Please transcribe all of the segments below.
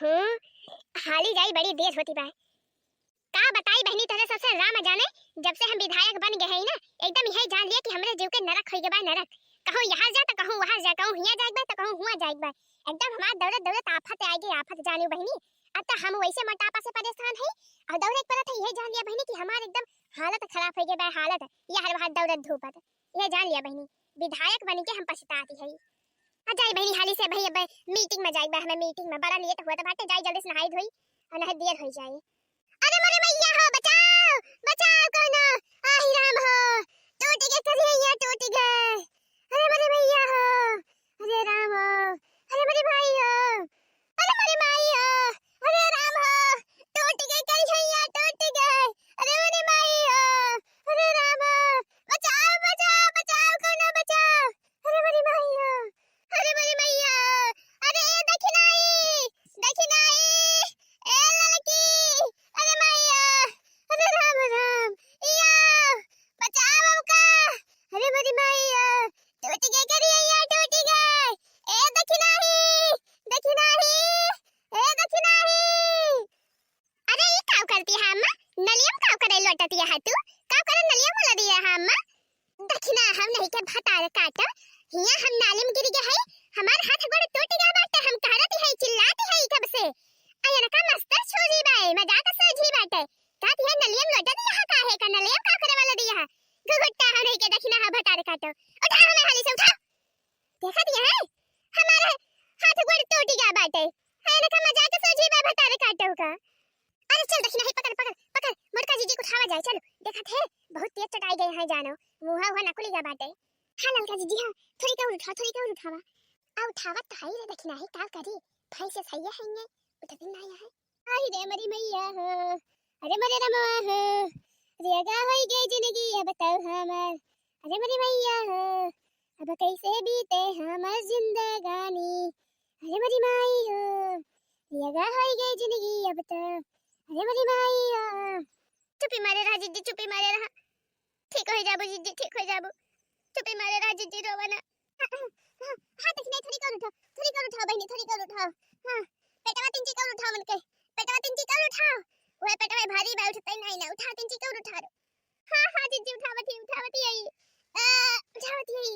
हूँ हाली जाई बड़ी देर होती बा। का बताई बहनी तोरे सबसे राम जाने जब से हम विधायक बन गए हैं ना एकदम यही जान लिया कि हमरे जीव के नरक होई गए नरक। कहूं यहाँ जा तो कहूं वहां जा, कहूं हिया जाए तो कहूं हुआ जाए। एकदम हमार दौलत दौलत आफत आएगी आफत जानियो बहनी। अब तो हम वैसे मोटापा से परेशान है और दौड़े पर था यही जान लिया बहनी कि हमार एकदम हालत खराब हो गई बा हालत। ये हर बार दौड़त धूपत ये जान लिया बहनी विधायक बन के हम पछताती है। आ जाई बहनी हाली से भाई अब मीटिंग में जाई बा। हमें मीटिंग में बड़ा लेट हुआ तो बाटे जाई जल्दी से नहाई धोई और नहीं देर हो जाए। अरे मोरे मैया हो बचाओ बचाओ कोनो आही राम हो टूट गए करिया टूट गए। अरे मोरे मैया हो अरे राम हो अरे मोरे भाई हो अरे मोरे माई हो अरे राम हो टूट गए करिया टूट गए। अरे मोरे माई हो अरे राम हो बचाओ बचाओ बचाओ कोनो बचाओ। अरे मोरे माई हो अरे मोरे मैया अरे दक्षिणाई ए लड़की अरे मैया अरे राम राम या बचाओ हमका। अरे मेरी मैया टूट गए करिया टूट गए ए दक्षिणाई दक्षिणाई ए दक्षिणाई। अरे ये काव करती है अम्मा नलियम काव करे लौटती है तू काव करे नलियम बोला दिया है अम्मा। दक्षिणा हम नहीं के भतार काट हिया हम नालिम गिर गए है हमार हाथ गोड़ टूट गया बाटे हम कहरती है चिल्लाती है कब से अयन का मस्तर छोरी बाई मजाक सोझी बाटे कहती है नलियम लौटा दिया का है का नलियम का करे वाला दिया है गुगुट्टा हरे के दक्षिणा है भतार काटो उठा हमें हाली से उठा। देखा दिया है हमारे हाथ गोड़ टूट गया बाटे अयन का मजाक सोझी बा भतार काटो का। अरे चल दक्षिणा है पकड़ पकड़ पकड़ मोटका जीजी को उठावा जाए चलो देखा थे बहुत तेज चटाई गए हैं जानो मुहा हुआ नकुली गा बाटे। हां ललका जीजी हां थोड़ी का उठावा आ उठावा तो हाई रे दक्षिणा है का करी भाई से सही है ने उठते ना आया है। आई रे मरी मैया हो अरे मरे रमवा हो रेगा होई गई जिंदगी अब बताओ हमार। अरे मरी मैया हो अब कैसे बीते हमार जिंदगानी। अरे मरी माई हो रेगा होई गई जिंदगी अब तो अरे मरी माई हो। चुप्पी मारे रहा जीजी चुप्पी मारे रहा ठीक हो जाबो जीजी ठीक हो जाबो चुप्पी मारे रहा जीजी रोवाना। हां तक नहीं थोड़ी कर उठाओ बहनी थोड़ी कर उठाओ। हां पेटवा तिंची कर उठाओ मन के पेटवा तिंची कर उठाओ ओए पेटवा भारी बा उठते नहीं ना उठा तिंची कर उठा। हां जीजी उठावती आई उठावती आई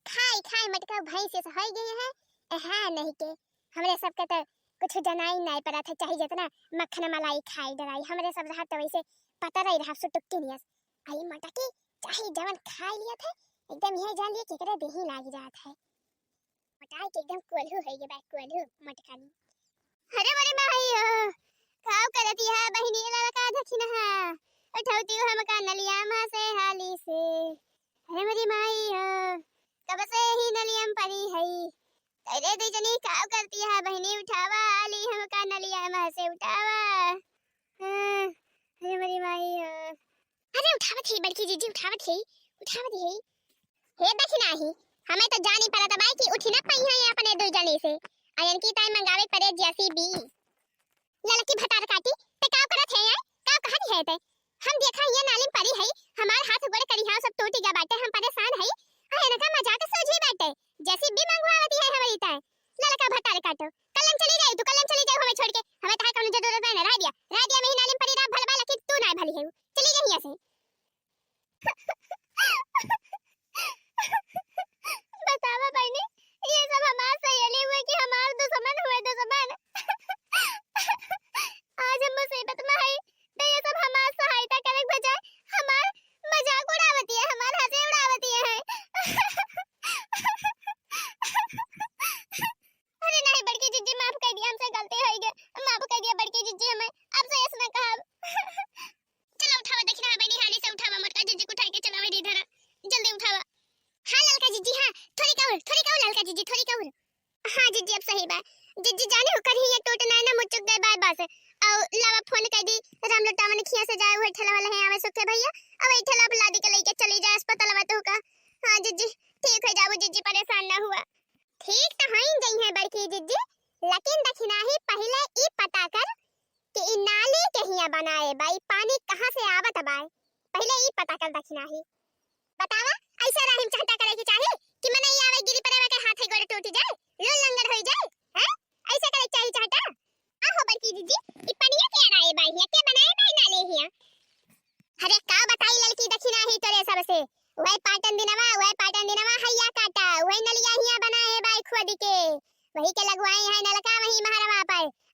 खाई खाई मटका भैंस से होई गई है। हां नहीं के हमरे सब के तो कुछ जनाई नहीं पड़ा था चाहिए जितना मक्खन मलाई खाई डराई हमरे सब रहा तो वैसे पता रही रहा सुटुक्की नियस आई मटकी चाहे जवन खा लिया था एकदम यही जान लिया केकरे देही लाग जात है मटाई के एकदम कोल्हू है ये बैक कोल्हू मटकानी। अरे मरे माई हो खाओ करती है बहनी लड़का दक्षिणा है उठाती हो हम का नलिया मां से हाली से। अरे मेरी माई हो कब से ही नलियम परी है तेरे दी जनी खाओ करती है बहनी उठावा आली हम का नलिया मां से उठावा। अरे मेरी माई हो अरे उठावत है बड़की जीजी उठावत है हे दक्षिणा ही हमें तो जानी पड़ा था भाई कि उठी ना पाई है अपने दो जने से अयन की टाइम मंगावे पड़े जैसी भी लड़की भतार काटी ते का करत है का कहानी है ते हम देखा ये नालिम परी है हमार हाथ गोड़ करी हां सब टूट गया बाटे हम परेशान है अयन का मजाक सोझी बाटे जैसी भी मंगवावती है हमारी ता लड़का भतार काटो कलम चली जाए हमें छोड़ के हमें ता कोनो जरूरत नहीं रह दिया में ही नालिम परी रा भलवा लकी तू ना भली है चली गई ऐसे। बतावा बहनी ये सब हमार सहेली हुए कि हमार दुश्मन हुए दुश्मन। आज हम मुसीबत में है तो ये सब हमार सहायता करे बजाय हमार मजाक उड़ावती है हमार हंसी उड़ावती है। अरे नहीं बड़की जीजी माफ कर दिया हमसे गलती हो गई माफ कर दिया बड़की जीजी हमें अब से इसमें कहा चलो उठावा दक्षिणा बहनी हाली से उठावा मोटका जीजी को उठा के चलावे दी धरा जल्दी उठावा। हां ललका जीजी हां थोड़ी का ललका जीजी थोड़ी का हां जीजी अब सही बा जीजी जाने होकर ही ये टूटना है ना मुचुक दे बाय बस और लावा फोन कर दी राम लटावन खिया से जाए वो ठेला वाला है आवे सुखे भैया अब ये ठेला बुला दी के लेके चली जाए अस्पताल में तो का। हां जीजी ठीक हो जाओ जीजी परेशान ना हुआ ठीक तो हई गई है बड़की जीजी लेकिन दक्षिणा ही पहले ई पता कर कि ई नाली कहिया बनाए बाई पानी कहां से आवत बाई पहले ई पता कर दक्षिणा ही बतावा ऐसा रहीम चाहता करे कि चाहे कि मने ई आवे गिरी पड़े के हाथ गोड़ टूट जाए लोल लंगड़ हो जाए हैं ऐसे करे चाहिए चाहता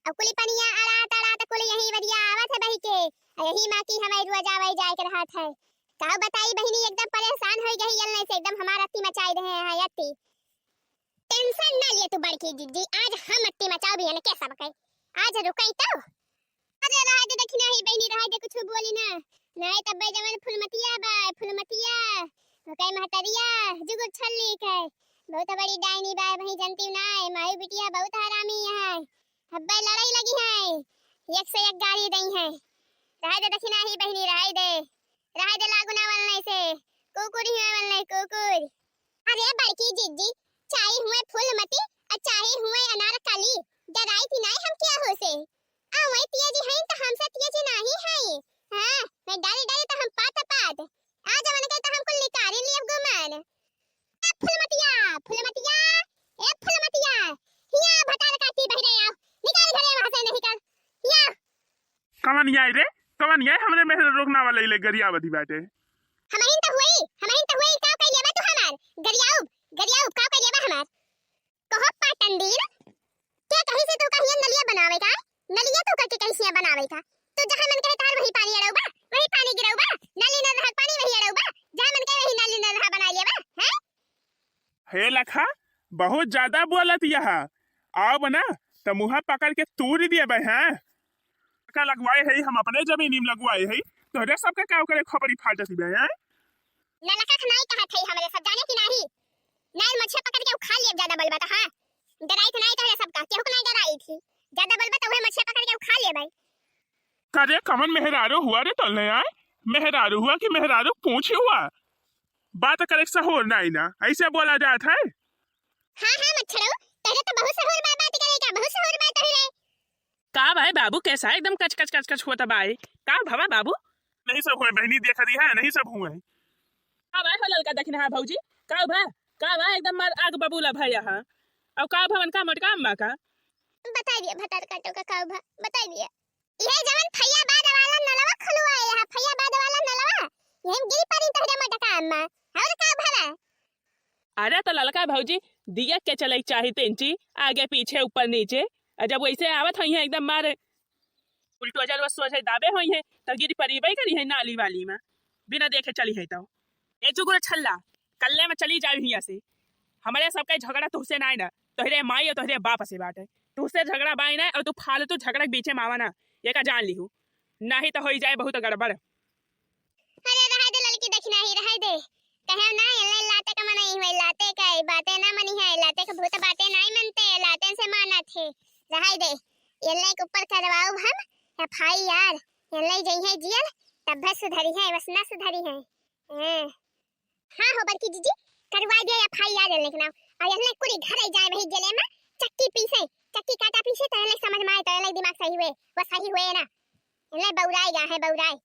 अब कुली पनिया अड़ा तड़ा त कुली यही वरिया आवत है बही के यही मां की हमारी रुआ जावे जाए के रहत है का बताई बहिनी एकदम परेशान हो गई यल से एकदम हमारा अत्ती मचाई रहे हैं अत्ती टेंशन ना लिए तू बड़की दीदी आज हम अत्ती मचाओ भी है कैसा बकाई आज रुकई तो अरे रहा दे देखी नहीं बहिनी रहा दे कुछ बोली ना नहीं तब जवन फुलमतिया कई महतरिया जुगु छल्ली के बहुत बड़ी डायनी बा भई जनती ना है माई बिटिया बहुत हरामी है हब्बे लड़ाई लगी है एक से एक गाड़ी दई है रहा दे देखी नहीं बहिनी रहा दे लागू ना वलने से कुकुर ही वलने कुकुर अरे बड़की जीजी चाहे हुए फुलमती और चाहे हुए अनारकली डराई थी नहीं हम क्या हो से आ वही तिया जी हैं तो हमसे तिया जी नहीं है हां मैं डाली तो हम पात आज मन के तो हमको लिकारी लिए गुमान ए फुलमतिया ए फुलमतिया हिया भटार काटी बह रे आओ निकाल घरे वहां से नहीं कर हिया कवन आई रे कवन आई हमरे में रोकना वाले ले गरियावती बाटे हमारी तो हुई का कह लेबा तू हमार गरियाऊ का कह लेबा हमार कहो पाटंदीर क्या कहीं से तू कहिए नलिया बनावे का नलिया तो करके कहीं से बनावे का तू जहां मन कहे तार वही पानी अड़ौबा वही पानी गिरौबा नाली न रहा पानी वही अड़ौबा जहां मन कहे वही नाली न रहा बना लेबा हैं हे लखा बहुत ज्यादा बोलत यह आओ बना त मुहा पकड़ के तूर दिए बे हैं का लगवाए है हम अपने जमीन में लगवाए है तोरे सबके का करे खबरी फाटसी बे हैं नलका खनाई कहा थे हमरे सब जाने की नहीं नाल मच्छे पकड़ के खा लिए ज्यादा बलबा त हां डराई तो नहीं तोरे सबका केहू को नहीं डराई थी ज्यादा बलबा तो वही मच्छे पकड़ के खा लिए भाई करे कमन मेहरारू हुआ रे तलने आए मेहरारू हुआ कि मेहरारू पूछे हुआ बात करे सहोर नहीं ना ऐसे बोला जाता है हां मच्छरो तेरे तो बहुत सहोर बात करेगा बहुत सहोर बात है रे का भाई बाबू कैसा एकदम कच होता भाई का भवा बाबू नहीं सब हुए बहनी देख रही है नहीं सब हुए का भाई हो ललका देखने है भौजी का भाई एकदम मार आग बबूला भाई यहां अब का भवन का मोटका अम्मा का बता दिया भटार काटो का भा बता दिया ये जवन फैया बाद वाला नलवा खुलवाए है फैया बाद वाला नलवा ये गिरी पड़ी तहरे मोटका अम्मा और का भला अरे तो ललका भौजी दिया के चले चाहिए इंची आगे पीछे ऊपर नीचे जब वैसे आवत हुई है एकदम मारे उल्टो जल सोचे दाबे हुई है तो गिरी परिबई करी है नाली वाली में बिना देखे चली है तो ए जुगुर छल्ला कल्ले में चली जाई हिया से हमारे सबका झगड़ा तुझसे ना ना तोहरे माई और तोहरे बाप से बात है तुझसे झगड़ा बाई ना और तू फालतू झगड़ा के बीचे मावा ना ये का जान लीहू नहीं तो हो जाए बहुत गड़बड़ अरे रहा दे लड़की देखना ही रहा दे कहे ना ये लाते का मना ही हुए लाते का बातें ना मनी है लाते का भूत बातें नहीं मनते लाते से माना थे रहा दे ये के ऊपर करवाओ हम एफआई यार ये जई है जियल तब बस सुधरी है बस ना सुधरी है हां हो बड़की जीजी करवा दे एफआई यार लेकिन और ये कुली घर जाए वही गले में चक्की काटा पीछे तो ये समझ में आए तो ये दिमाग सही हुए वो सही हुए ना ये बौराई गा है बौराई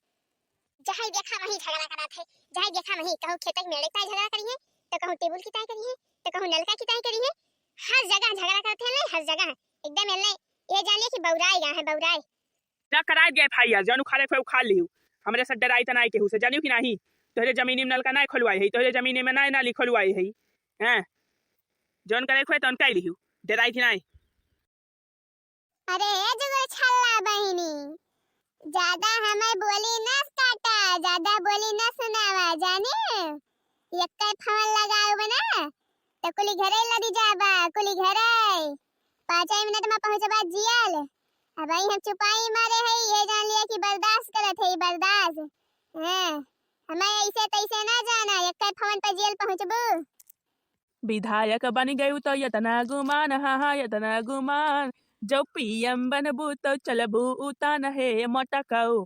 जहां देखा वहीं झगड़ा करा थे जहां देखा वहीं कहूं खेत में लड़का झगड़ा करी है तो कहूं टेबल की ताई करी है तो कहूं नलका की ताई करी है हर जगह झगड़ा करते हैं हर जगह एकदम ये जानिए कि बौराई गा है बौराई जा करा दे भाई यार जानू खाले फे खा लिहू हमरे से डराई त नहीं केहू से जानियो कि नहीं तोहरे जमीन में नलका नहीं खोलवाई है तोहरे जमीन में नहीं नाली खोलवाई है हैं जोन करे खोए तन काई लिहू डराई कि नहीं अरे जुगुर छल्ला बहिनी ज्यादा हमें बोली ना काटा ज्यादा बोली ना सुनावा जाने यक्का फवन लगाओ बना तो कुली घरे लदी जाबा कुली घरे 5 मिनट में पहुंचबा जियल अब भाई हम चुपाई मारे है ये जान लिया कि बर्दाश्त करत है बर्दाश्त हां हमें ऐसे तैसे ना जाना यक्का फवन पे जेल पहुंचबू विधायक बन गयु तो यतना गुमान हा यतना गुमान जो पीएम बनबू तो चलबू उतान हे मोटकाओ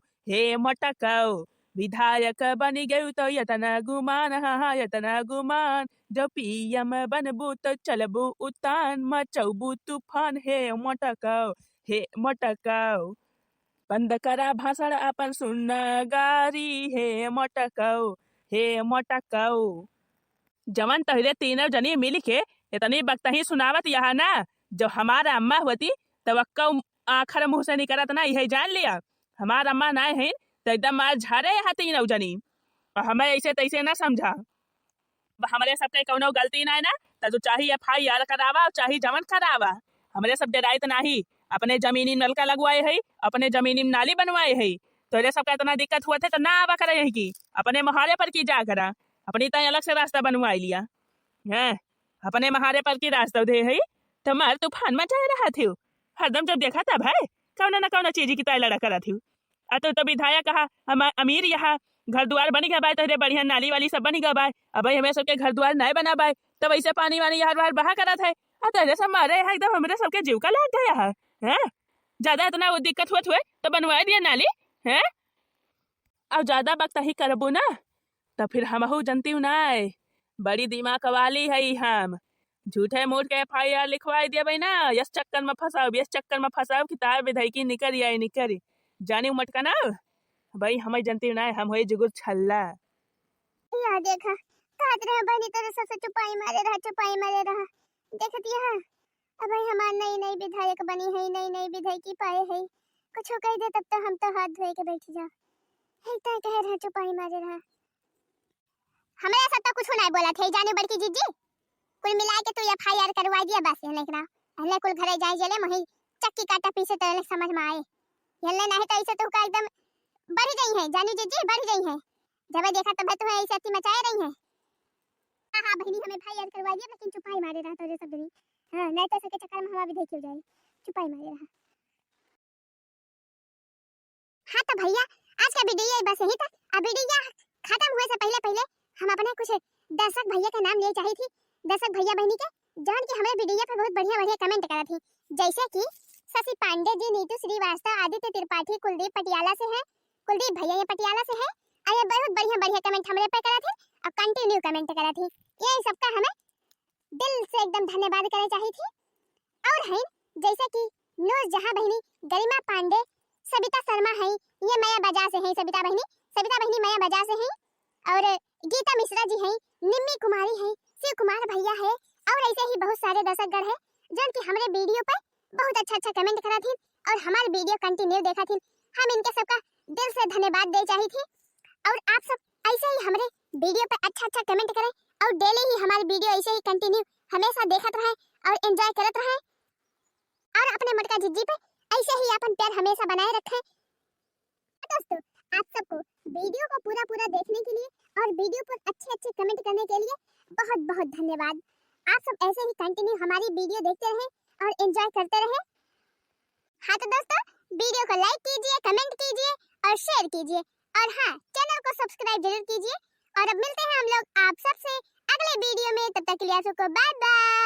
विधायक बन गयु तो यतना गुमान हा यतना गुमान जो पीएम बनबू तो चलबू उतान मचौबू तूफान हे मोटकाओ बंद करा भाषण अपन सुन गारी हे मोटकाओ जवन तहरे तीनों जनी मिल के इतनी वक्त ही सुनावत यहाँ ना जो हमारा अम्मा होती तब आखर मुंह से निकलत ना यही जान लिया हमारा अम्मा ना है तो एकदम मार झारे यहाँ तीनों जनी और हमें ऐसे तैसे ना समझा हमारे सबके कोनो गलती ना है ना तो चाहे एफआईआर करावा चाहे जमन करावा हमारे सब डराई तो नहीं अपने जमीनी नलका लगवाए है, अपने जमीनी नाली बनवाए है, तोरे सबका इतना दिक्कत हुआ थे तो ना आवा करे है कि अपने महारे पर की जा करा, अपनी तय अलग से रास्ता बनवा लिया है, अपने महारे पर की रास्ता दे है तो मार तूफान मचा रहा थी हरदम जब देखा तब है कौन न कौन चीज की तय लड़ा करा थी। तो विधायक कहा हम अमीर यहाँ घर द्वार बन गया बाय, तो बढ़िया नाली वाली सब बन गया बाय, अब भाई हमें सबके घर द्वार नहीं बना बाय, तो वैसे पानी वानी यार बाहर बहा करा था, तेरे सब मारे है एकदम हमारे सबके जीव का लाग गया है, ज्यादा इतना वो दिक्कत हुए तो बनवा दिया नाली है। अब ज्यादा वक्त ही करबू ना तो फिर हमहू जनती हूँ ना बड़ी दिमाग वाली है हम, झूठे मूठ के FIR लिखवा दिया भाई ना, यस चक्कर में फंसाओ किताब विधाई की निकल जानी मटका ना भाई, हमें जनती ना हम होए जुगुर छल्ला। या देखा कहत रहे बहनी तेरे सबसे चुपाई मारे रहा देखती है। अब भाई हमार नई विधायक बनी है, नई विधायकी पाए है, कुछ कह दे तब तो हम तो हाथ धोए के बैठ जा, है कह रहा चुपाई मारे रहा। हमें सब तो कुछ नहीं बोला थे जाने बड़की जीजी, कुल मिला के तू FIR करवा दिया बस ये लेकरा, हल्ले कुल घरे जाए जले मही चक्की काटा पीछे तो समझ में आए, हल्ले नहीं तो ऐसे तो का एकदम बढ़ गई है जानी जीजी, बढ़ गई है, जब देखा तब तो ऐसे अति मचाए रही है। हां बहनी हमें FIR करवा दिया लेकिन चुपाई मारे रहा तो सब दिन, हां नहीं तो सके चक्कर में हवा भी देखी जाए, चुपाई मारे रहा। हाँ तो भैया आज का वीडियो बस यही था, अब वीडियो खत्म हुए से पहले हम अपने कुछ दर्शक भैया का नाम ले चाही थी, दर्शक भैया बहनी के जान के हमारे वीडियो पे बहुत बढ़िया कमेंट करा थी, जैसे कि शशि पांडे जी, नीतू श्रीवास्तव, आदित्य त्रिपाठी, कुलदीप पटियाला से है, कुलदीप भैया ये पटियाला से है, और ये बहुत बढ़िया कमेंट हमारे पे करा थे और कंटिन्यू कमेंट करा थी, ये सबका हमें दिल से एकदम धन्यवाद करना चाहिए थी। और है जैसे कि नूरजहां बहनी, गरिमा पांडे, सविता शर्मा है, ये माया बाजार से है, सविता बहनी माया बाजार से है, और गीता मिश्रा जी हैं, निम्मी कुमारी हैं, शिव कुमार भैया है, और ऐसे ही बहुत सारे दर्शकगण हैं जो कि हमारे वीडियो पर बहुत अच्छा कमेंट करा थी और हमारे वीडियो कंटिन्यू देखा थी, हम इनके सबका दिल से धन्यवाद दे चाहिए थी। और आप सब ऐसे ही हमारे वीडियो पर अच्छा कमेंट करें और डेली ही हमारे वीडियो ऐसे ही कंटिन्यू हमेशा देखते रहें और एंजॉय करते रहें, और अपने मटका जिज्जी पे ऐसे ही अपन प्यार हमेशा बनाए रखें। दोस्तों आप सबको वीडियो को पूरा देखने के लिए और वीडियो पर अच्छे कमेंट करने के लिए बहुत धन्यवाद। आप सब ऐसे ही कंटिन्यू हमारी वीडियो देखते रहें और एंजॉय करते रहें। हाँ तो दोस्तों वीडियो को लाइक कीजिए, कमेंट कीजिए और शेयर कीजिए, और हाँ चैनल को सब्सक्राइब जरूर कीजिए। और अब मिलते हैं हम लोग आप सबसे अगले वीडियो में, तब तक के लिए आप सबको बाय बाय।